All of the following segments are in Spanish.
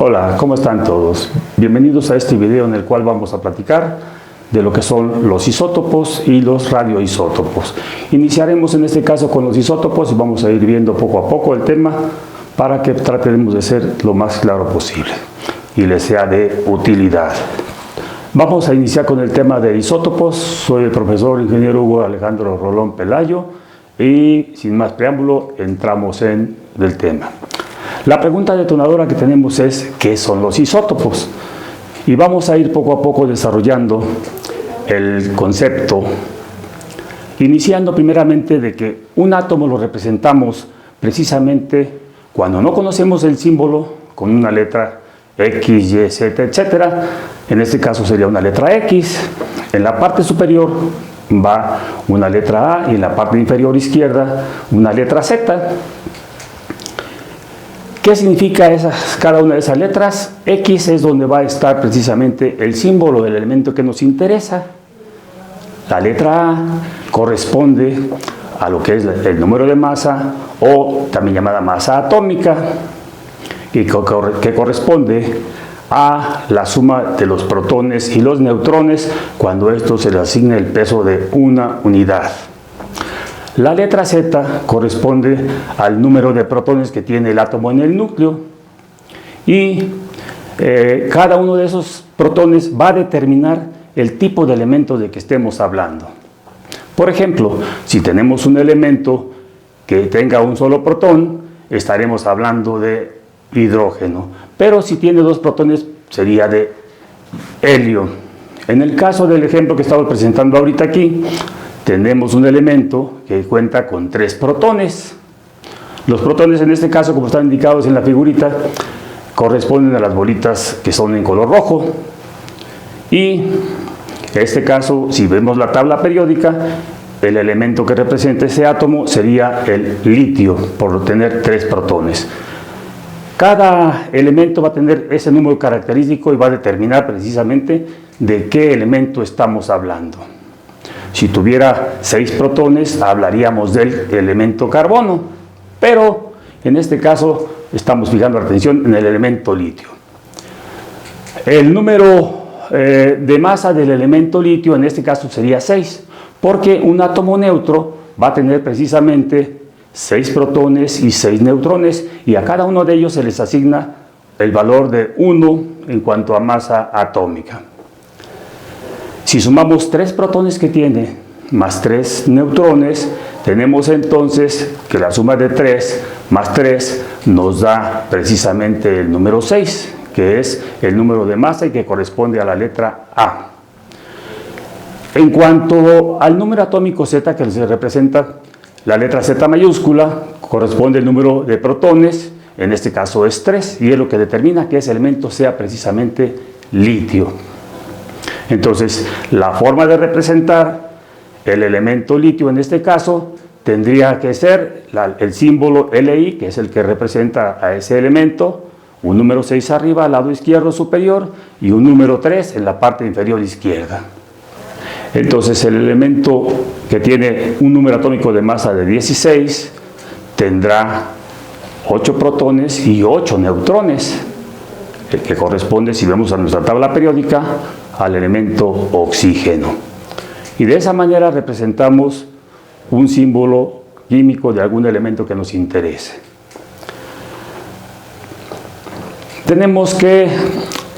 Hola, ¿cómo están todos? Bienvenidos a este video en el cual vamos a platicar de lo que son los isótopos y los radioisótopos. Iniciaremos en este caso con los isótopos y vamos a ir viendo poco a poco el tema para que tratemos de ser lo más claro posible y les sea de utilidad. Vamos a iniciar con el tema de isótopos. Soy el profesor ingeniero Hugo Alejandro Rolón Pelayo y sin más preámbulo entramos en el tema. La pregunta detonadora que tenemos es ¿qué son los isótopos? Y vamos a ir poco a poco desarrollando el concepto, iniciando primeramente de que un átomo lo representamos precisamente cuando no conocemos el símbolo con una letra X, Y, Z, etcétera. En este caso sería una letra X. En la parte superior va una letra A y en la parte inferior izquierda una letra Z. ¿Qué significa cada una de esas letras? X es donde va a estar precisamente el símbolo del elemento que nos interesa. La letra A corresponde a lo que es el número de masa o también llamada masa atómica y que corresponde a la suma de los protones y los neutrones cuando esto se le asigna el peso de una unidad. La letra Z corresponde al número de protones que tiene el átomo en el núcleo y cada uno de esos protones va a determinar el tipo de elemento de que estemos hablando. Por ejemplo, si tenemos un elemento que tenga un solo protón, estaremos hablando de hidrógeno, pero si tiene dos protones sería de helio. En el caso del ejemplo que estamos presentando ahorita aquí, tenemos un elemento que cuenta con 3 protones. Los protones en este caso, como están indicados en la figurita, corresponden a las bolitas que son en color rojo. Y en este caso, si vemos la tabla periódica, el elemento que representa ese átomo sería el litio, por tener 3 protones. Cada elemento va a tener ese número característico y va a determinar precisamente de qué elemento estamos hablando. Si tuviera 6 protones, hablaríamos del elemento carbono, pero en este caso estamos fijando la atención en el elemento litio. El número de masa del elemento litio en este caso sería 6, porque un átomo neutro va a tener precisamente 6 protones y 6 neutrones, y a cada uno de ellos se les asigna el valor de 1 en cuanto a masa atómica. Si sumamos 3 protones que tiene más 3 neutrones, tenemos entonces que la suma de 3 más 3 nos da precisamente el número 6, que es el número de masa y que corresponde a la letra A. En cuanto al número atómico Z que se representa, la letra Z mayúscula corresponde al número de protones, en este caso es 3, y es lo que determina que ese elemento sea precisamente litio. Entonces, la forma de representar el elemento litio en este caso tendría que ser el símbolo Li, que es el que representa a ese elemento, un número 6 arriba al lado izquierdo superior y un número 3 en la parte inferior izquierda. Entonces, el elemento que tiene un número atómico de masa de 16 tendrá 8 protones y 8 neutrones, que corresponde, si vemos a nuestra tabla periódica, al elemento oxígeno. Y de esa manera representamos un símbolo químico de algún elemento que nos interese. Tenemos que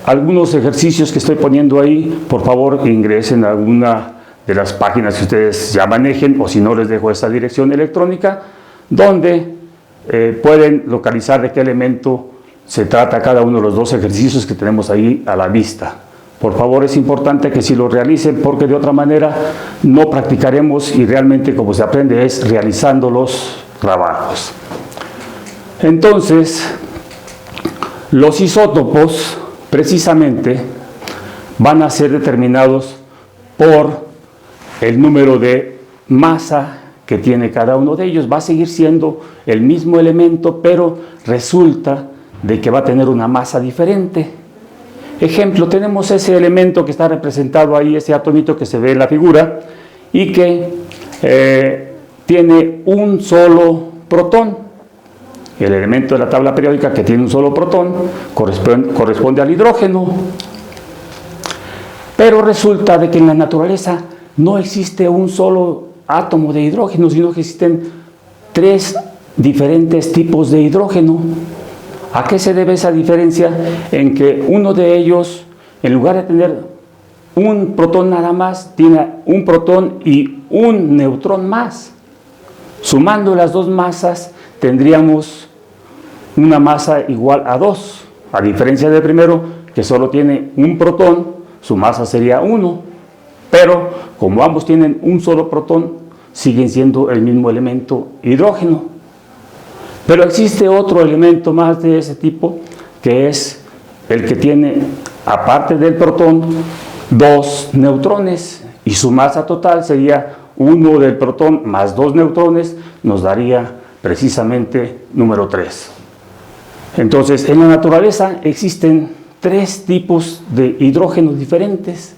algunos ejercicios que estoy poniendo ahí, por favor ingresen a alguna de las páginas que ustedes ya manejen, o si no les dejo esta dirección electrónica, donde pueden localizar de qué elemento se trata cada uno de los 2 ejercicios que tenemos ahí a la vista. Por favor, es importante que si lo realicen, porque de otra manera no practicaremos y realmente como se aprende es realizando los trabajos. Entonces, los isótopos precisamente van a ser determinados por el número de masa que tiene cada uno de ellos. Va a seguir siendo el mismo elemento, pero resulta de que va a tener una masa diferente. Ejemplo, tenemos ese elemento que está representado ahí, ese atomito que se ve en la figura, y que tiene un solo protón. el elemento de la tabla periódica que tiene un solo protón, corresponde al hidrógeno. Pero resulta de que en la naturaleza no existe un solo átomo de hidrógeno, sino que existen 3 diferentes tipos de hidrógeno. ¿A qué se debe esa diferencia? En que uno de ellos, en lugar de tener un protón nada más, tiene un protón y un neutrón más. Sumando las 2 masas, tendríamos una masa igual a 2. A diferencia del primero, que solo tiene un protón, su masa sería 1. Pero como ambos tienen un solo protón, siguen siendo el mismo elemento hidrógeno. Pero existe otro elemento más de ese tipo, que es el que tiene, aparte del protón, 2 neutrones, y su masa total sería 1 del protón más 2 neutrones, nos daría precisamente número 3. Entonces, en la naturaleza existen 3 tipos de hidrógenos diferentes.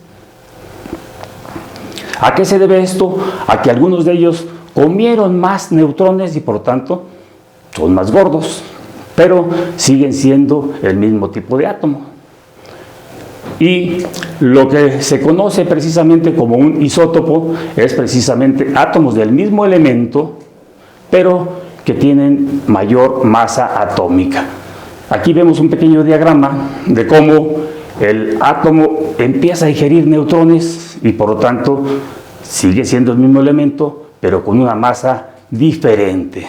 ¿A qué se debe esto? A que algunos de ellos comieron más neutrones y por lo tanto son más gordos, pero siguen siendo el mismo tipo de átomo. Y lo que se conoce precisamente como un isótopo es precisamente átomos del mismo elemento, pero que tienen mayor masa atómica. Aquí vemos un pequeño diagrama de cómo el átomo empieza a ingerir neutrones y por lo tanto sigue siendo el mismo elemento, pero con una masa diferente.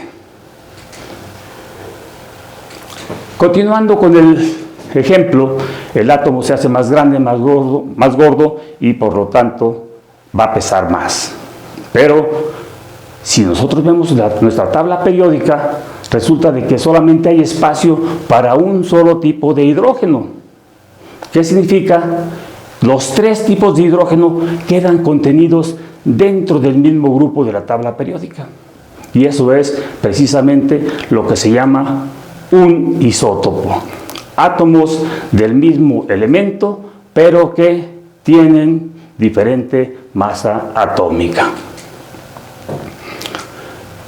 Continuando con el ejemplo, el átomo se hace más grande, más gordo y por lo tanto va a pesar más. Pero si nosotros vemos nuestra tabla periódica, resulta de que solamente hay espacio para un solo tipo de hidrógeno. ¿Qué significa? Los 3 tipos de hidrógeno quedan contenidos dentro del mismo grupo de la tabla periódica. Y eso es precisamente lo que se llama un isótopo. Átomos del mismo elemento, pero que tienen diferente masa atómica.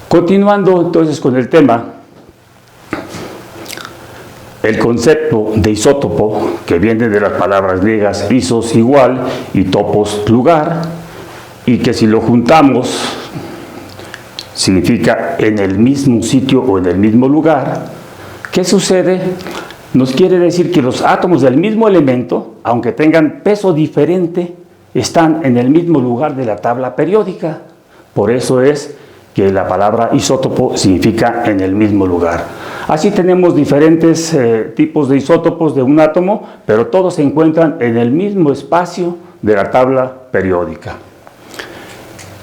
Continuando entonces con el tema, el concepto de isótopo, que viene de las palabras griegas isos, igual, y topos, lugar, y que si lo juntamos significa en el mismo sitio o en el mismo lugar. ¿Qué sucede? Nos quiere decir que los átomos del mismo elemento, aunque tengan peso diferente, están en el mismo lugar de la tabla periódica. Por eso es que la palabra isótopo significa en el mismo lugar. Así tenemos diferentes tipos de isótopos de un átomo, pero todos se encuentran en el mismo espacio de la tabla periódica.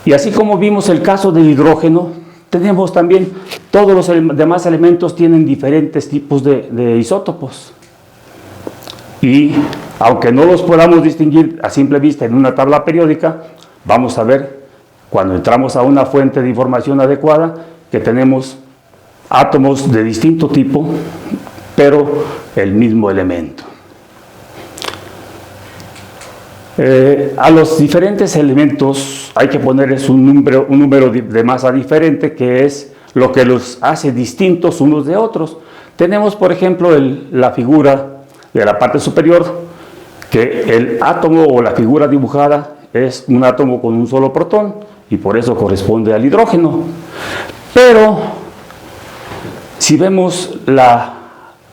Y así como vimos el caso del hidrógeno, tenemos también todos los demás elementos tienen diferentes tipos de isótopos. Y aunque no los podamos distinguir a simple vista en una tabla periódica, vamos a ver cuando entramos a una fuente de información adecuada que tenemos átomos de distinto tipo, pero el mismo elemento. A los diferentes elementos hay que ponerles un número de masa diferente, que es lo que los hace distintos unos de otros. Tenemos, por ejemplo, la figura de la parte superior, que el átomo o la figura dibujada es un átomo con un solo protón y por eso corresponde al hidrógeno. Pero si vemos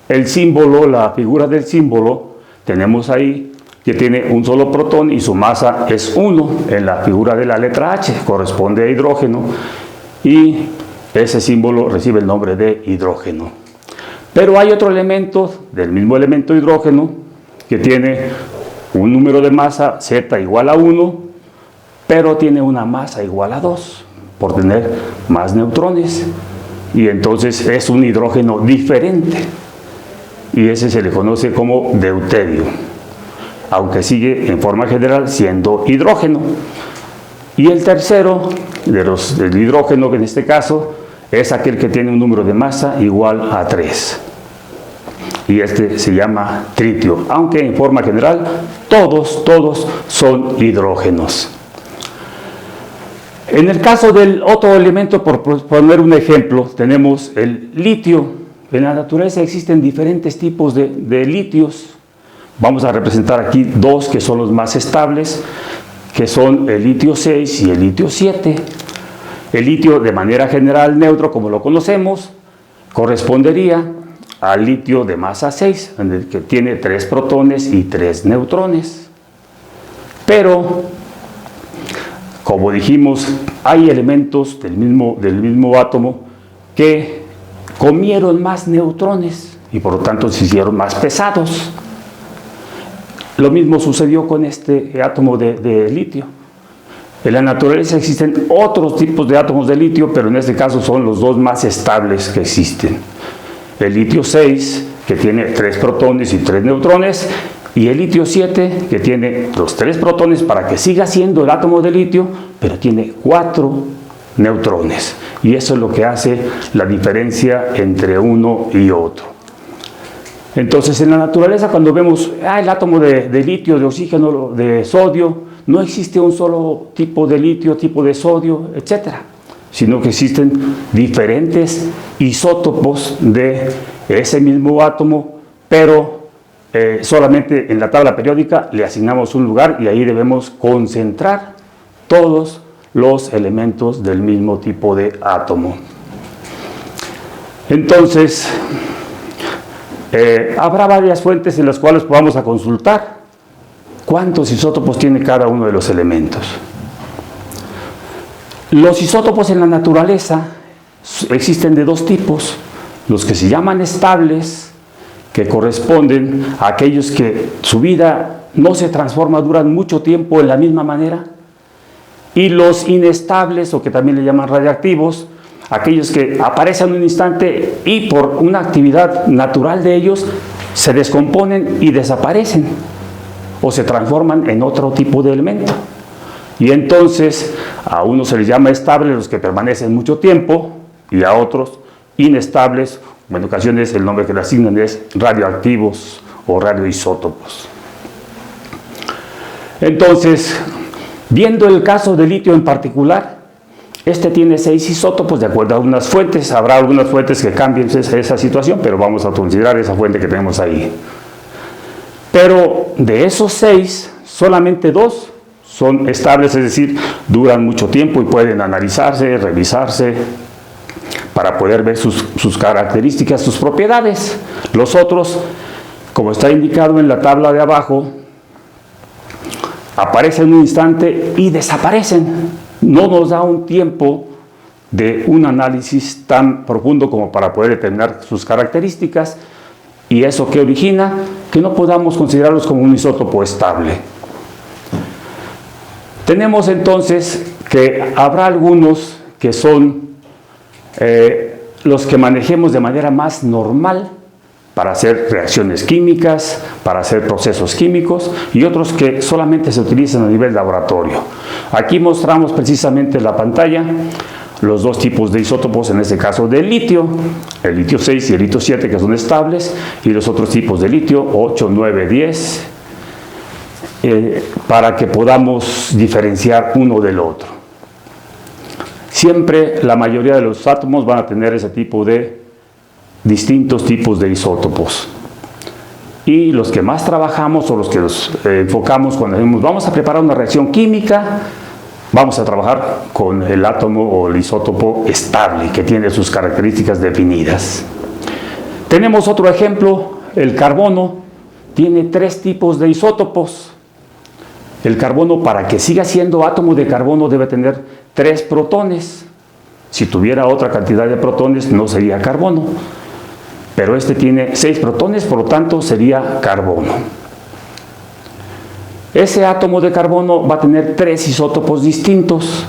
el símbolo, la figura del símbolo, tenemos ahí que tiene un solo protón y su masa es 1. En la figura de la letra H corresponde a hidrógeno y ese símbolo recibe el nombre de hidrógeno. Pero hay otro elemento del mismo elemento hidrógeno que tiene un número de masa Z igual a 1, pero tiene una masa igual a 2 por tener más neutrones y entonces es un hidrógeno diferente y ese se le conoce como deuterio, aunque sigue en forma general siendo hidrógeno. Y el tercero del hidrógeno, que en este caso es aquel que tiene un número de masa igual a 3. Y este se llama tritio, aunque en forma general todos son hidrógenos. En el caso del otro elemento, por poner un ejemplo, tenemos el litio, en la naturaleza existen diferentes tipos de litios. Vamos a representar aquí dos que son los más estables, que son el litio 6 y el litio 7. El litio, de manera general neutro, como lo conocemos, correspondería al litio de masa 6, en el que tiene 3 protones y 3 neutrones. Pero, como dijimos, hay elementos del mismo átomo que comieron más neutrones y por lo tanto se hicieron más pesados. Lo mismo sucedió con este átomo de litio. En la naturaleza existen otros tipos de átomos de litio, pero en este caso son los dos más estables que existen. El litio 6, que tiene 3 protones y 3 neutrones, y el litio 7, que tiene los 3 protones para que siga siendo el átomo de litio, pero tiene 4 neutrones. Y eso es lo que hace la diferencia entre uno y otro. Entonces, en la naturaleza, cuando vemos el átomo de litio, de oxígeno, de sodio, no existe un solo tipo de litio, tipo de sodio, etc., sino que existen diferentes isótopos de ese mismo átomo, pero solamente en la tabla periódica le asignamos un lugar y ahí debemos concentrar todos los elementos del mismo tipo de átomo. Entonces, habrá varias fuentes en las cuales podamos consultar cuántos isótopos tiene cada uno de los elementos. Los isótopos en la naturaleza existen de dos tipos: los que se llaman estables, que corresponden a aquellos que su vida no se transforma, duran mucho tiempo en la misma manera, y los inestables, o que también le llaman radiactivos, aquellos que aparecen en un instante y por una actividad natural de ellos se descomponen y desaparecen o se transforman en otro tipo de elemento. Y entonces a unos se les llama estables, los que permanecen mucho tiempo, y a otros inestables, en ocasiones el nombre que le asignan es radioactivos o radioisótopos. Entonces, viendo el caso del litio en particular, este tiene 6 isótopos de acuerdo a unas fuentes. Habrá algunas fuentes que cambien esa situación, pero vamos a considerar esa fuente que tenemos ahí. Pero de esos 6, solamente 2 son estables, es decir, duran mucho tiempo y pueden analizarse, revisarse, para poder ver sus características, sus propiedades. Los otros, como está indicado en la tabla de abajo, aparecen en un instante y desaparecen. No nos da un tiempo de un análisis tan profundo como para poder determinar sus características, y eso que origina que no podamos considerarlos como un isótopo estable. Tenemos entonces que habrá algunos que son los que manejemos de manera más normal para hacer reacciones químicas, para hacer procesos químicos, y otros que solamente se utilizan a nivel laboratorio. Aquí mostramos precisamente en la pantalla los dos tipos de isótopos, en este caso del litio, el litio 6 y el litio 7, que son estables, y los otros tipos de litio, 8, 9, 10, para que podamos diferenciar uno del otro. Siempre la mayoría de los átomos van a tener ese tipo de distintos tipos de isótopos, y los que más trabajamos o los que nos enfocamos cuando decimos vamos a preparar una reacción química, vamos a trabajar con el átomo o el isótopo estable, que tiene sus características definidas. Tenemos otro ejemplo: el carbono tiene 3 tipos de isótopos. El carbono, para que siga siendo átomo de carbono, debe tener 3 protones. Si tuviera otra cantidad de protones, no sería carbono. Pero este tiene 6 protones, por lo tanto sería carbono. Ese átomo de carbono va a tener 3 isótopos distintos.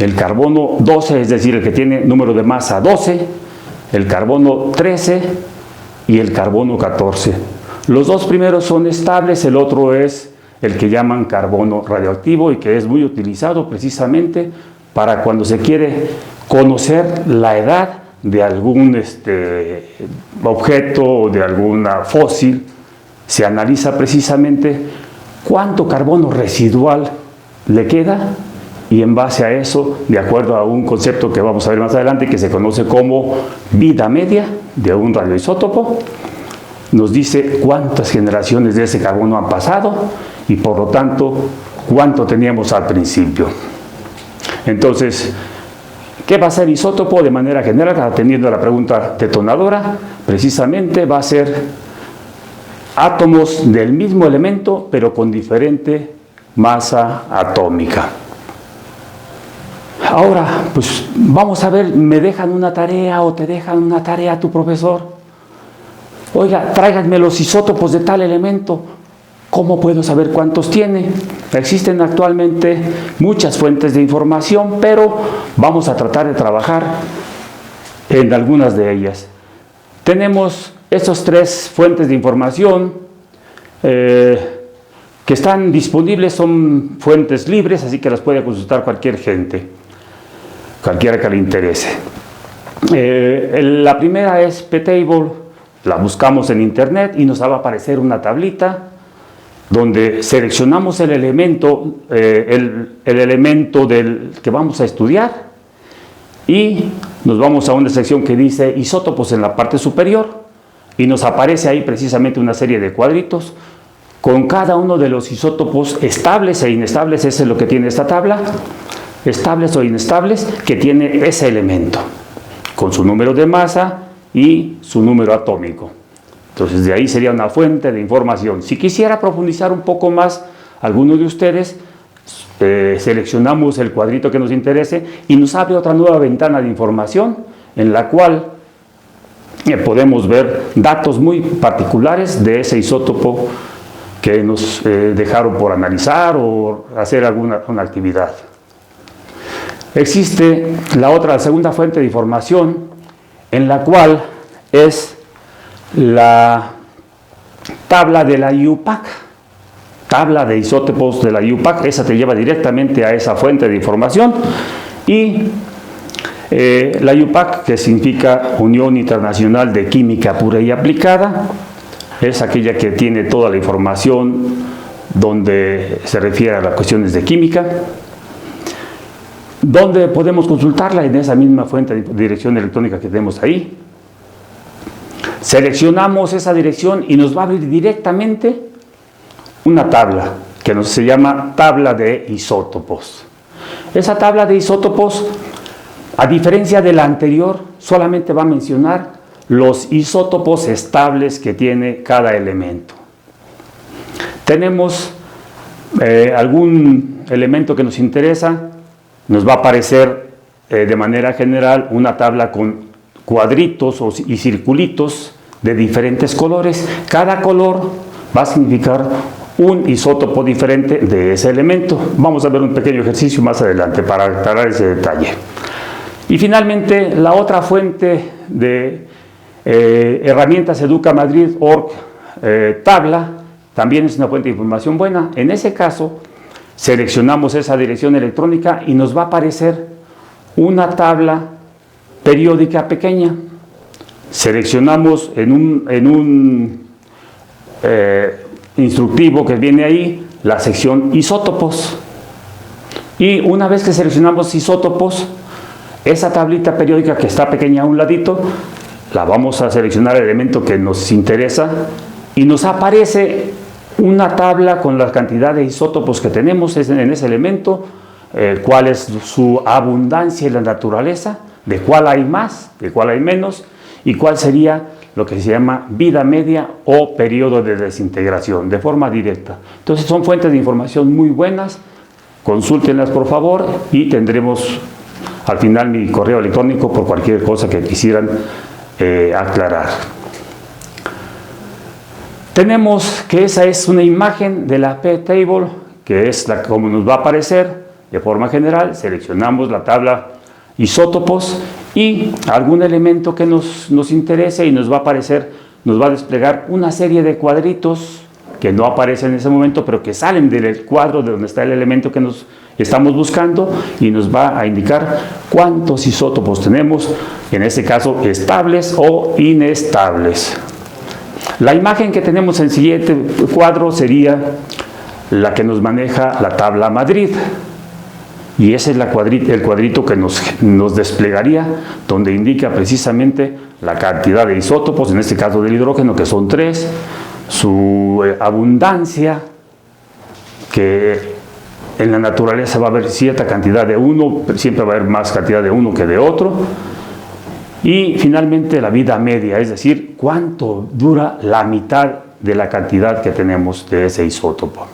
El carbono 12, es decir, el que tiene número de masa 12, el carbono 13 y el carbono 14. Los dos primeros son estables, el otro es el que llaman carbono radioactivo, y que es muy utilizado precisamente para cuando se quiere conocer la edad de algún objeto o de alguna fósil. Se analiza precisamente cuánto carbono residual le queda y en base a eso, de acuerdo a un concepto que vamos a ver más adelante, que se conoce como vida media de un radioisótopo, nos dice cuántas generaciones de ese carbono han pasado y por lo tanto cuánto teníamos al principio. Entonces, ¿qué va a ser isótopo de manera general? Atendiendo a la pregunta detonadora, precisamente va a ser átomos del mismo elemento pero con diferente masa atómica. Ahora, pues vamos a ver, ¿me dejan una tarea o te dejan una tarea tu profesor? Oiga, tráiganme los isótopos de tal elemento. ¿Cómo puedo saber cuántos tiene? Existen actualmente muchas fuentes de información, pero vamos a tratar de trabajar en algunas de ellas. Tenemos estas 3 fuentes de información que están disponibles, son fuentes libres, así que las puede consultar cualquier gente, cualquiera que le interese. La primera es P-Table, la buscamos en internet y nos va a aparecer una tablita donde seleccionamos el elemento, el elemento que vamos a estudiar y nos vamos a una sección que dice isótopos en la parte superior y nos aparece ahí precisamente una serie de cuadritos con cada uno de los isótopos estables e inestables. Eso es lo que tiene esta tabla, estables o inestables, que tiene ese elemento con su número de masa y su número atómico. Entonces de ahí sería una fuente de información. Si quisiera profundizar un poco más, alguno de ustedes, seleccionamos el cuadrito que nos interese y nos abre otra nueva ventana de información en la cual podemos ver datos muy particulares de ese isótopo que nos dejaron por analizar o hacer alguna actividad. Existe la segunda fuente de información en la cual es la tabla de la IUPAC, tabla de isótopos de la IUPAC. Esa te lleva directamente a esa fuente de información. Y la IUPAC, que significa Unión Internacional de Química Pura y Aplicada, es aquella que tiene toda la información donde se refiere a las cuestiones de química. ¿Dónde podemos consultarla? En esa misma fuente de dirección electrónica que tenemos ahí. Seleccionamos esa dirección y nos va a abrir directamente una tabla que se llama tabla de isótopos. Esa tabla de isótopos, a diferencia de la anterior, solamente va a mencionar los isótopos estables que tiene cada elemento. Tenemos algún elemento que nos interesa, nos va a aparecer de manera general una tabla con cuadritos y circulitos de diferentes colores. Cada color va a significar un isótopo diferente de ese elemento. Vamos a ver un pequeño ejercicio más adelante para aclarar ese detalle. Y finalmente, la otra fuente de herramientas EducaMadrid.org, tabla, también es una fuente de información buena. En ese caso, seleccionamos esa dirección electrónica y nos va a aparecer una tabla periódica pequeña. Seleccionamos en un instructivo que viene ahí la sección isótopos. Y una vez que seleccionamos isótopos, esa tablita periódica que está pequeña a un ladito, la vamos a seleccionar el elemento que nos interesa y nos aparece una tabla con la cantidad de isótopos que tenemos en ese elemento, cuál es su abundancia y la naturaleza, de cuál hay más, de cuál hay menos, y cuál sería lo que se llama vida media o periodo de desintegración, de forma directa. Entonces son fuentes de información muy buenas, consúltenlas por favor y tendremos al final mi correo electrónico por cualquier cosa que quisieran aclarar. Tenemos que esa es una imagen de la P-Table, que es como nos va a aparecer de forma general. Seleccionamos la tabla isótopos y algún elemento que nos interese y nos va a aparecer, nos va a desplegar una serie de cuadritos que no aparecen en ese momento, pero que salen del cuadro de donde está el elemento que nos estamos buscando y nos va a indicar cuántos isótopos tenemos, en este caso estables o inestables. La imagen que tenemos en el siguiente cuadro sería la que nos maneja la tabla Madrid. y ese es el cuadrito que nos desplegaría, donde indica precisamente la cantidad de isótopos, en este caso del hidrógeno, que son 3, su abundancia, que en la naturaleza va a haber cierta cantidad de uno, siempre va a haber más cantidad de uno que de otro, y finalmente la vida media, es decir, cuánto dura la mitad de la cantidad que tenemos de ese isótopo.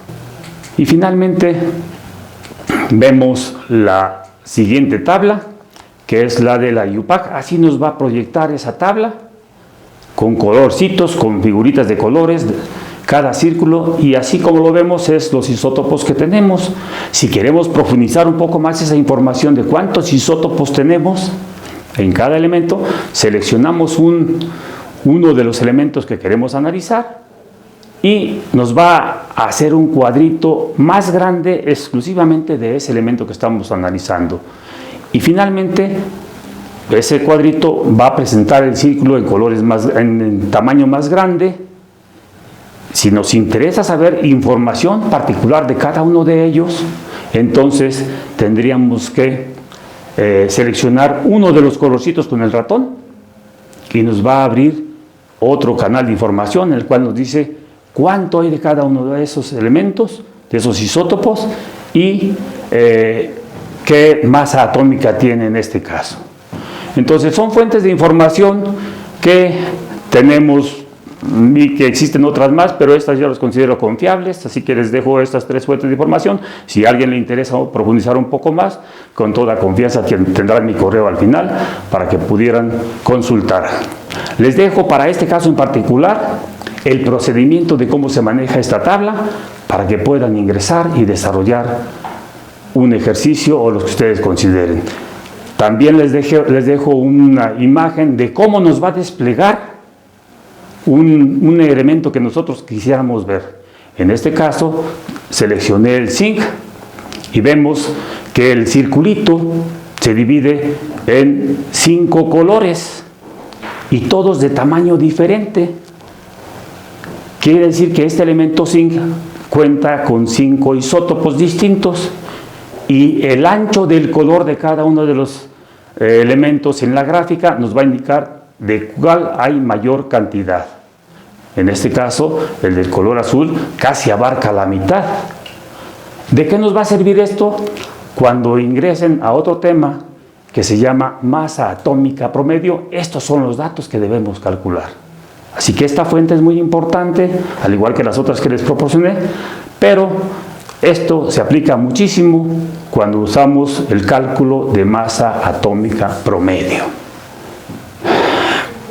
Y finalmente vemos la siguiente tabla, que es la de la IUPAC. Así nos va a proyectar esa tabla, con colorcitos, con figuritas de colores, cada círculo, y así como lo vemos es los isótopos que tenemos. Si queremos profundizar un poco más esa información de cuántos isótopos tenemos en cada elemento, seleccionamos uno de los elementos que queremos analizar y nos va a hacer un cuadrito más grande exclusivamente de ese elemento que estamos analizando. Y finalmente ese cuadrito va a presentar el círculo en tamaño más grande. Si nos interesa saber información particular de cada uno de ellos, entonces tendríamos que seleccionar uno de los colorcitos con el ratón y nos va a abrir otro canal de información en el cual nos dice cuánto hay de cada uno de esos elementos, de esos isótopos, y qué masa atómica tiene en este caso. Entonces son fuentes de información que tenemos y que existen otras más, pero estas yo las considero confiables, así que les dejo estas 3 fuentes de información. Si a alguien le interesa profundizar un poco más, con toda confianza tendrán mi correo al final para que pudieran consultar. Les dejo para este caso en particular el procedimiento de cómo se maneja esta tabla para que puedan ingresar y desarrollar un ejercicio o lo que ustedes consideren. También les dejo una imagen de cómo nos va a desplegar un elemento que nosotros quisiéramos ver. En este caso seleccioné el zinc y vemos que el circulito se divide en 5 colores y todos de tamaño diferente. Quiere decir que este elemento zinc cuenta con 5 isótopos distintos y el ancho del color de cada uno de los elementos en la gráfica nos va a indicar de cuál hay mayor cantidad. En este caso, el del color azul casi abarca la mitad. ¿De qué nos va a servir esto? Cuando ingresen a otro tema que se llama masa atómica promedio, estos son los datos que debemos calcular. Así que esta fuente es muy importante, al igual que las otras que les proporcioné, pero esto se aplica muchísimo cuando usamos el cálculo de masa atómica promedio.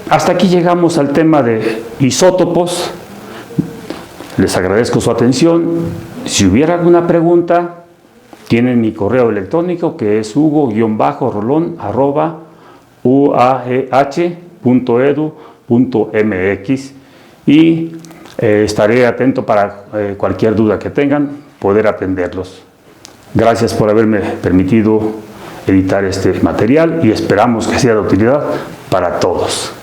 Hasta aquí llegamos al tema de isótopos. Les agradezco su atención. Si hubiera alguna pregunta, tienen mi correo electrónico que es hugo-rolón@uah.edu.mx y estaré atento para cualquier duda que tengan, poder atenderlos. Gracias por haberme permitido editar este material y esperamos que sea de utilidad para todos.